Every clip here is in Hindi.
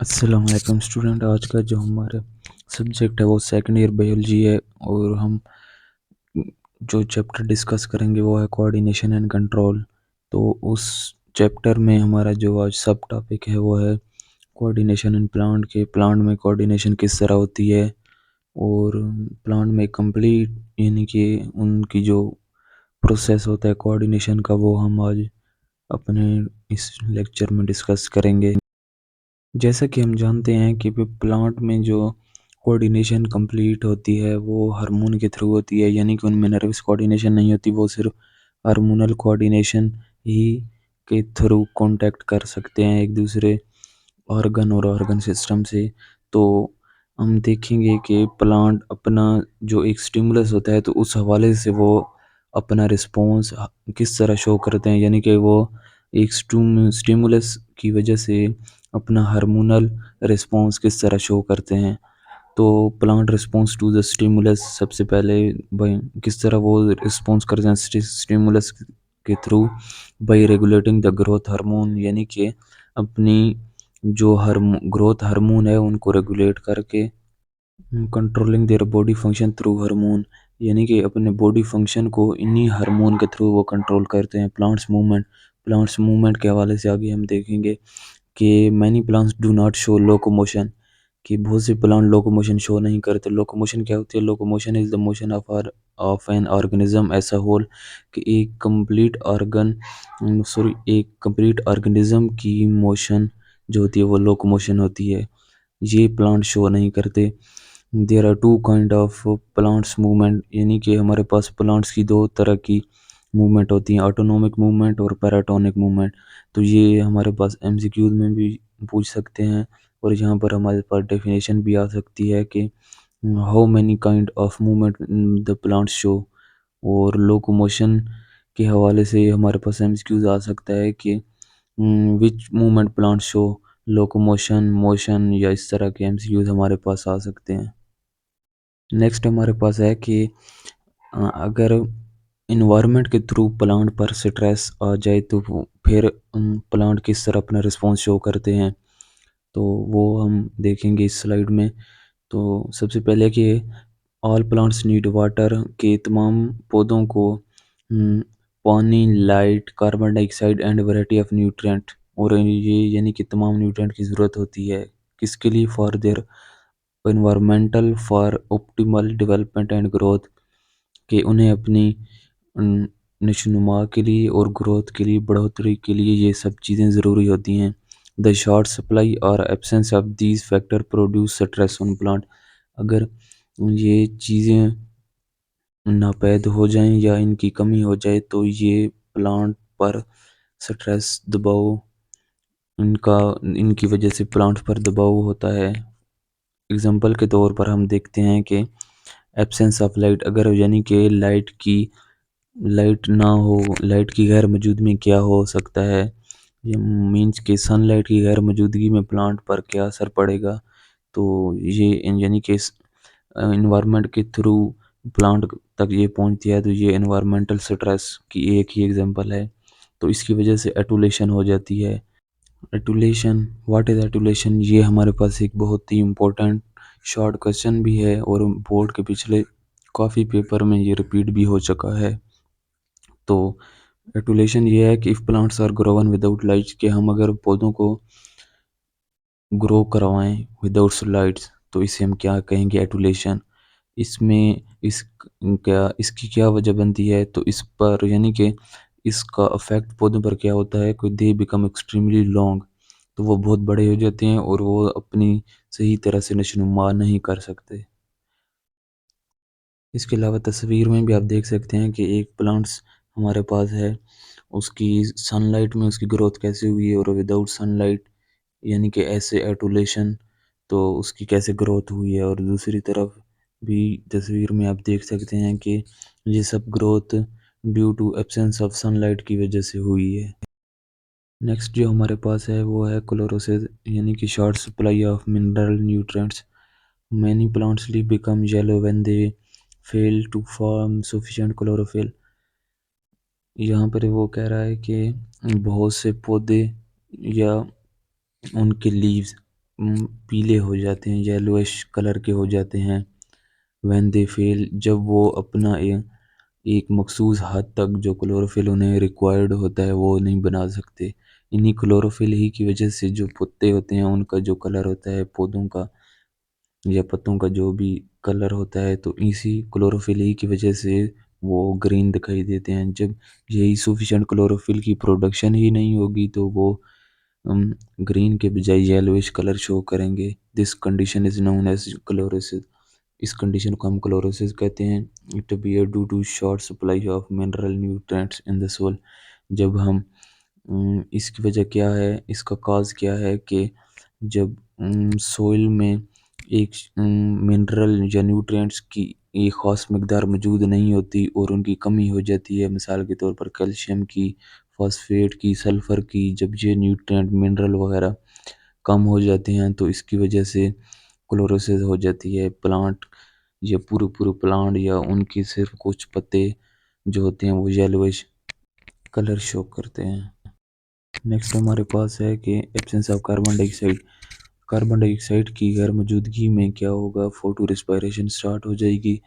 अस्सलाम वालेकुम स्टूडेंट। आज का जो हमारा सब्जेक्ट है वो सेकंड ईयर बायोलॉजी है और हम जो चैप्टर डिस्कस करेंगे वो है कोऑर्डिनेशन एंड कंट्रोल। तो उस चैप्टर में हमारा जो आज सब टॉपिक है वो है कोऑर्डिनेशन इन प्लांट के प्लांट में कोऑर्डिनेशन किस तरह होती है और प्लांट में कंप्लीट यानी कि उनकी जो प्रोसेस होता है कोऑर्डिनेशन का वो हम आज अपने इस लेक्चर में डिस्कस करेंगे। जैसा कि हम जानते हैं कि प्लांट में जो कोऑर्डिनेशन कंप्लीट होती है वो हार्मोन के थ्रू होती है, यानी कि उनमें नर्वस कोऑर्डिनेशन नहीं होती, वो सिर्फ हार्मोनल कोऑर्डिनेशन ही के थ्रू कांटेक्ट कर सकते हैं एक दूसरे ऑर्गन और ऑर्गन सिस्टम से। तो हम देखेंगे कि प्लांट अपना जो एक स्टिमुलस होता है तो उस हवाले से वो अपना रिस्पॉन्स किस तरह शो करते हैं, यानी कि वो एक स्टिमुलस की वजह से अपना हार्मोनल रिस्पॉन्स किस तरह शो करते हैं। तो plant response to the stimulus सबसे पहले भाई किस तरह वो रिस्पॉन्स करते हैं स्टिमुलस के through by regulating the growth hormone, यानी कि अपनी जो ग्रोथ हार्मोन है उनको रेगुलेट करके controlling their body function through hormone, यानी कि अपने बॉडी फंक्शन को इन्हीं हार्मोन के थ्रू वो कंट्रोल करते हैं। प्लांट्स मूवमेंट के हवाले से आगे हम देखेंगे कि many plants do not show locomotion, कि बहुत से प्लांट लोकोमोशन शो नहीं करते। लोकोमोशन क्या होती है? Locomotion is the motion of an organism as a whole, कि एक कंप्लीट ऑर्गेनिज्म की मोशन जो होती है वो लोकोमोशन होती है। ये प्लांट शो नहीं करते। There are two kind of plants movement, यानी कि हमारे पास प्लांट्स की दो तरह की मूवमेंट होती हैं, ऑटोनोमिक मूवमेंट और पैराटोनिक मूवमेंट। तो ये हमारे पास एमसीक्यूज में भी पूछ सकते हैं और यहाँ पर हमारे पास डेफिनेशन भी आ सकती है कि how many kind of movement the plants show. और लोकोमोशन के हवाले से हमारे पास एमसीक्यूज आ सकता है कि विच movement plants show locomotion, motion, या इस तरह के एमसीक्यूज हमारे पास आ सकते हैं। नेक्स्ट हमारे पास है कि अगर इन्वायरमेंट के थ्रू प्लांट पर स्ट्रेस आ जाए तो फिर प्लांट किस तरह अपना रिस्पॉन्स शो करते हैं, तो वो हम देखेंगे इस स्लाइड में। तो सबसे पहले कि ऑल प्लांट्स नीड वाटर, के तमाम पौधों को पानी, light, carbon dioxide and variety of nutrient, और ये यानी कि तमाम न्यूट्रिएंट की ज़रूरत होती है। किसके लिए? For their environmental, for optimal development and growth, कि उन्हें अपनी नशोनुमा के लिए और ग्रोथ के लिए, बढ़ोतरी के लिए ये सब चीज़ें ज़रूरी होती हैं। द शॉर्ट सप्लाई और absence of these factor produce stress on plant, अगर ये चीज़ें नापैद हो जाएं या इनकी कमी हो जाए तो ये प्लांट पर स्ट्रेस, दबाव, इनका इनकी वजह से प्लांट पर दबाव होता है। एग्जांपल के तौर पर हम देखते हैं कि एब्सेंस ऑफ लाइट, अगर यानी कि लाइट ना हो, लाइट की गैर मौजूदगी में क्या हो सकता है, ये मीन्स कि सनलाइट की गैर मौजूदगी में प्लांट पर क्या असर पड़ेगा। तो ये यानी कि इन्वायरमेंट के थ्रू प्लांट तक ये पहुंचती है, तो ये इन्वायरमेंटल स्ट्रेस की एक ही एग्जांपल है। तो इसकी वजह से एटुलेशन हो जाती है। एटुलेशन, व्हाट इज एटुलेशन? ये हमारे पास एक बहुत ही इम्पोर्टेंट शॉर्ट क्वेश्चन भी है और बोर्ड के पिछले काफ़ी पेपर में ये रिपीट भी हो चुका है। तो एटुलेशन ये है कि if plants are grown without lights, के हम अगर पौधों को ग्रो करवाएं विदाउट लाइट्स तो इसे हम क्या कहेंगे? एटुलेशन। इसमें इसकी क्या वजह बनती है? तो इस पर यानी कि इसका इफेक्ट पौधों पर क्या होता है कि दे बिकम एक्सट्रीमली लॉन्ग, तो वो बहुत बड़े हो जाते हैं और वो अपनी सही तरह से नशोनुमा नहीं कर सकते। इसके अलावा तस्वीर में भी आप देख सकते हैं कि एक प्लांट्स हमारे पास है, उसकी सनलाइट में उसकी ग्रोथ कैसे हुई है और विदाउट सनलाइट यानी कि ऐसे एटुलेशन तो उसकी कैसे ग्रोथ हुई है। और दूसरी तरफ भी तस्वीर में आप देख सकते हैं कि ये सब growth due to absence of sunlight की वजह से हुई है। नेक्स्ट जो हमारे पास है वो है क्लोरोसिस, यानी कि short supply of mineral nutrients. Many plants leaf become yellow when they fail to form sufficient chlorophyll. यहाँ पर वो कह रहा है कि बहुत से पौधे या उनके लीव्स पीले हो जाते हैं, येलोइश कलर के हो जाते हैं। व्हेन दे फेल, जब वो अपना एक मखसूस हद तक जो क्लोरोफिल उन्हें रिक्वायर्ड होता है वो नहीं बना सकते। इन्हीं क्लोरोफिल ही की वजह से जो पत्ते होते हैं उनका जो कलर होता है पौधों का या पत्तों का जो भी कलर होता है, तो इसी क्लोरोफिल ही की वजह से वो ग्रीन दिखाई देते हैं। जब यही सफिशिएंट क्लोरोफिल की प्रोडक्शन ही नहीं होगी तो वो ग्रीन के बजाय येलोइश कलर शो करेंगे। This condition is known as chlorosis. इस कंडीशन को हम क्लोरोसिस कहते हैं। It bear due to short supply of mineral nutrients in the soil. जब हम इसकी वजह क्या है, इसका काज क्या है कि जब सोइल में एक मिनरल या न्यूट्रिएंट्स की एक ख़ास मकदार मौजूद नहीं होती और उनकी कमी हो जाती है, मिसाल के तौर पर कैल्शियम की, फॉस्फेट की, सल्फ़र की, जब ये न्यूट्रिएंट मिनरल वगैरह कम हो जाते हैं तो इसकी वजह से क्लोरोसिस हो जाती है। प्लांट या पूरे पूरे प्लांट या उनकी सिर्फ कुछ पत्ते जो होते हैं वो येलोइश कलर शो करते हैं। नेक्स्ट हमारे पास है कि absence of carbon dioxide. Carbon dioxide की गैर मौजूदगी में क्या होगा, फोटो रिस्पायरेशन स्टार्ट हो जाएगी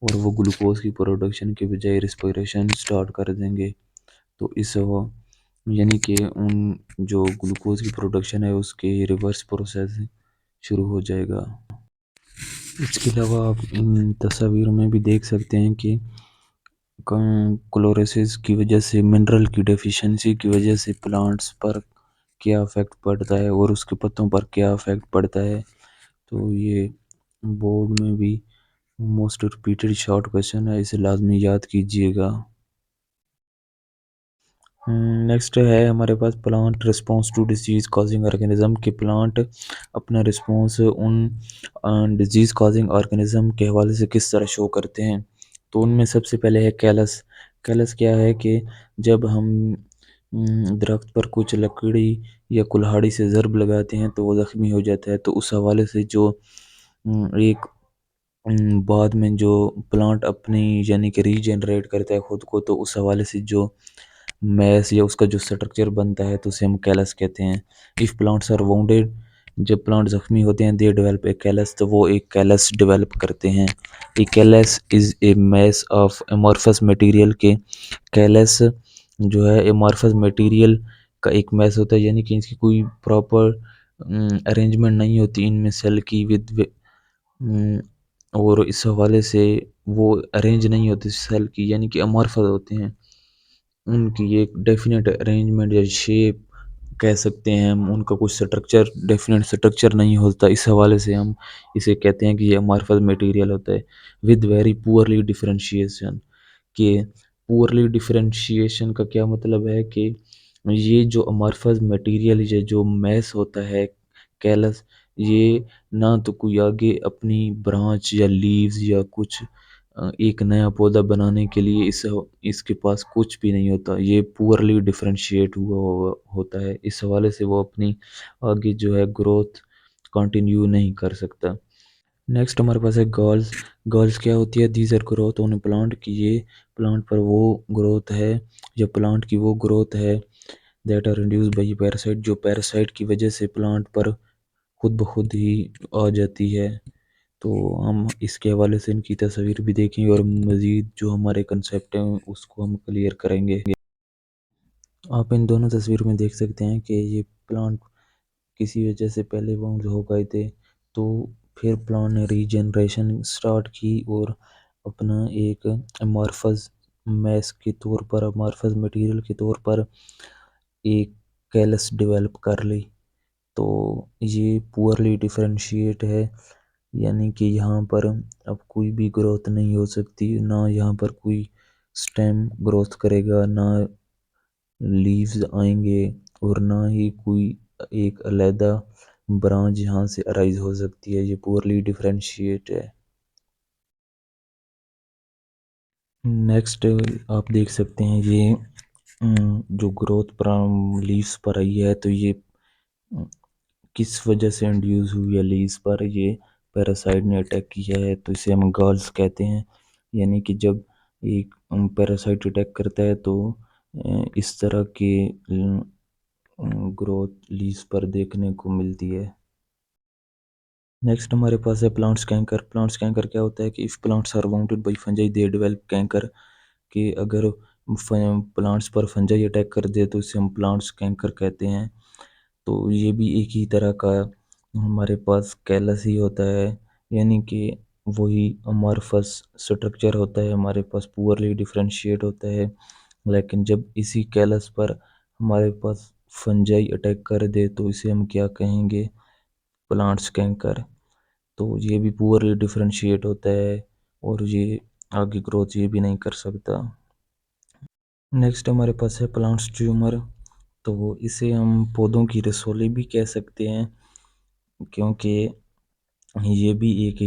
और वो ग्लूकोज की प्रोडक्शन के बजाय रिस्पायरेशन स्टार्ट कर देंगे। तो इस यानी कि उन जो ग्लूकोज की प्रोडक्शन है उसके रिवर्स प्रोसेस शुरू हो जाएगा। इसके अलावा आप इन तस्वीर में भी देख सकते हैं कि क्लोरोसिस की वजह से, मिनरल की डेफिशिएंसी की वजह से प्लांट्स पर क्या इफेक्ट पड़ता है और उसके पत्तों पर क्या इफेक्ट पड़ता है। तो ये बोर्ड में भी मोस्ट रिपीटेड शॉर्ट क्वेश्चन है, इसे लाजमी याद कीजिएगा। नेक्स्ट है हमारे पास plant response to disease causing organism. कि प्लांट अपना रिस्पॉन्स उन डिजीज कॉजिंग ऑर्गेनिज्म के हवाले से किस तरह शो करते हैं। तो उनमें सबसे पहले है कैलस। कैलस क्या है कि जब हम दरख्त पर कुछ लकड़ी या कुल्हाड़ी से ज़र्ब लगाते हैं तो वो ज़ख्मी हो जाता है, तो उस हवाले से जो एक बाद में जो प्लांट अपनी यानी कि रीजनरेट करता है खुद को, तो उस हवाले से जो मैस या उसका जो स्ट्रक्चर बनता है तो उसे हम कैलस कहते हैं। इफ़ प्लांट्स आर वाउंडेड, जब प्लांट जख्मी होते हैं, दे डेवलप ए कैलस, तो वो एक कैलस डेवलप करते हैं। A callus is a mass of amorphous material. के कैलस जो है एमॉर्फस मटेरियल का एक मैस होता है, यानी कि इसकी कोई प्रॉपर अरेंजमेंट नहीं होती इनमें सेल की विद और इस हवाले से वो अरेंज नहीं होती सेल की, यानी कि अमॉर्फस होते हैं। उनकी एक डेफिनेट अरेंजमेंट या शेप कह सकते हैं हम, उनका कुछ स्ट्रक्चर, डेफिनेट स्ट्रक्चर नहीं होता, इस हवाले से हम इसे कहते हैं कि ये अमॉर्फस मटेरियल होता है। With very poorly differentiation. के पुअरली डिफरेंशिएशन का क्या मतलब है कि ये जो अमॉर्फस मटेरियल, ये जो मैस होता है कैलस, ये ना तो कोई आगे अपनी ब्रांच या लीव्स या कुछ एक नया पौधा बनाने के लिए इसके पास कुछ भी नहीं होता। ये पुअरली डिफरेंशिएट होता है, इस हवाले से वो अपनी आगे जो है ग्रोथ कंटिन्यू नहीं कर सकता। नेक्स्ट हमारे पास है गर्ल्स। गर्ल्स क्या होती है, these are growth on plant. की ये प्लांट पर वो ग्रोथ है या प्लांट की वो ग्रोथ है that are induced by parasite, जो पैरासाइट की वजह से प्लांट पर खुद ब खुद ही आ जाती है। तो हम इसके हवाले से इनकी तस्वीर भी देखेंगे और मज़ीद जो हमारे कंसेप्ट हैं उसको हम क्लियर करेंगे। आप इन दोनों तस्वीर में देख सकते हैं कि ये प्लांट किसी वजह से पहले बाउंड हो गए थे, तो फिर प्लांट ने रीजनरेशन स्टार्ट की और अपना एक अमॉर्फस मैस के तौर पर, अमॉर्फस मटेरियल के तौर पर एक कैलस डेवलप कर ली। तो ये पुअरली डिफरेंशिएट है, यानी कि यहाँ पर अब कोई भी ग्रोथ नहीं हो सकती, ना यहाँ पर कोई स्टेम ग्रोथ करेगा, ना लीव्स आएंगे और ना ही कोई एक अलहदा ब्रांच यहाँ से अराइज हो सकती है। ये पुअरली डिफरेंशिएट है। नेक्स्ट आप देख सकते हैं ये जो ग्रोथ पर लीव्स पर आई है, तो ये किस वजह से इंड्यूस हुई है लीव्स पर, ये पैरासाइट ने अटैक किया है, तो इसे हम गर्ल्स कहते हैं। यानी कि जब एक पैरासाइट अटैक करता है तो इस तरह के ग्रोथ लीव्स पर देखने को मिलती है। नेक्स्ट हमारे पास है प्लांट्स कैंकर। प्लांट्स कैंकर क्या होता है कि if plants are wounded by fungi they develop canker, कि अगर प्लांट्स पर फंजाई अटैक कर दे तो इसे हम प्लांट्स कैंकर कहते हैं। तो ये भी एक ही तरह का हमारे पास कैलस ही होता है, यानी कि वही अमॉर्फस स्ट्रक्चर होता है, हमारे पास पुअरली डिफरेंशिएट होता है। लेकिन जब इसी कैलस पर हमारे पास फंजाई अटैक कर दे तो इसे हम क्या कहेंगे, प्लांट्स कैंकर। तो ये भी पुअरली डिफरेंशिएट होता है और ये आगे ग्रोथ ये भी नहीं कर सकता। नेक्स्ट हमारे पास है प्लांट्स ट्यूमर। तो इसे हम पौधों की रसौली भी कह सकते हैं, क्योंकि ये भी एक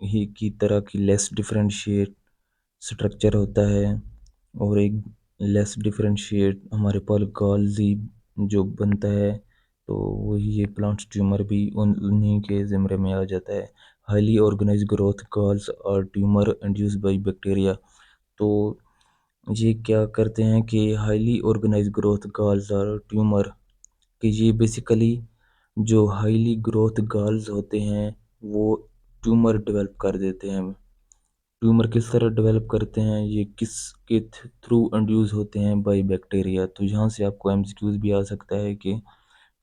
ही की तरह की लेस डिफरेंशिएट स्ट्रक्चर होता है और एक लेस डिफरेंशिएट हमारे पास गॉल्जी जो बनता है। तो वही ये प्लांट्स ट्यूमर भी उन्हीं के ज़िम्मे में आ जाता है। हाईली ऑर्गेनाइज्ड ग्रोथ गॉल्स और ट्यूमर इंड्यूस्ड बाय बैक्टीरिया। तो ये क्या करते हैं कि हाईली ऑर्गेनाइज्ड ग्रोथ गॉल्स और ट्यूमर, कि ये बेसिकली जो हाईली ग्रोथ गॉल्स होते हैं वो ट्यूमर डेवलप कर देते हैं। ट्यूमर किस तरह डेवलप करते हैं, ये किस के थ्रू इंड्यूस होते हैं, बाय बैक्टीरिया। तो यहाँ से आपको एमसीक्यूज भी आ सकता है कि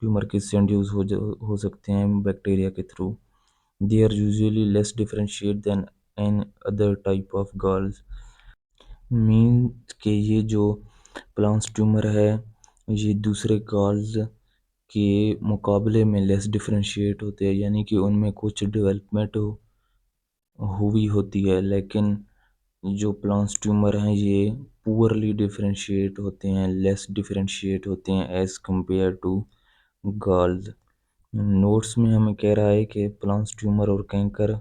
ट्यूमर किससे इंड्यूस हो सकते हैं, बैक्टीरिया के थ्रू। They are usually less differentiate than an other type of galls. Mean के ये जो प्लांट्स ट्यूमर है ये दूसरे गॉल्स के मुकाबले में लेस डिफरेंशिएट होते हैं, यानी कि उनमें कुछ डेवलपमेंट हुई होती है, लेकिन जो प्लांट्स ट्यूमर हैं ये पुअरली डिफरेंशिएट होते हैं, लेस डिफरेंशिएट होते हैं as compare to galls. Notes में हमें कह रहा है कि प्लांट्स ट्यूमर और कैंकर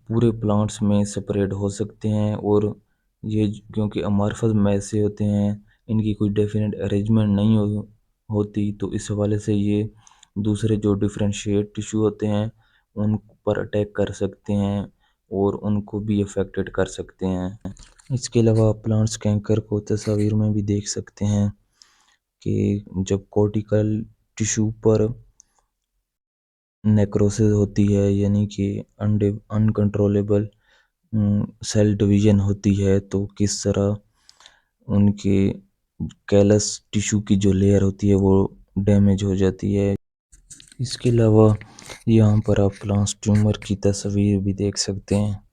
पूरे प्लांट्स में सेपरेट हो सकते हैं, और ये क्योंकि अमार्फस में ऐसे होते हैं इनकी कोई डेफिनेट अरेंजमेंट नहीं होती, तो इस हवाले से ये दूसरे जो डिफरेंशिएट टिश्यू होते हैं उन पर अटैक कर सकते हैं और उनको भी अफेक्टेड कर सकते हैं। इसके अलावा प्लांट्स कैंकर को तस्वीर में भी देख सकते हैं कि जब कॉर्टिकल टिश्यू पर नेक्रोसिस होती है, यानी कि अनकंट्रोलेबल सेल डिवीजन होती है, तो किस तरह उनके कैलस टिश्यू की जो लेयर होती है वो डैमेज हो जाती है। इसके अलावा यहाँ पर आप प्लांट्स ट्यूमर की तस्वीर भी देख सकते हैं।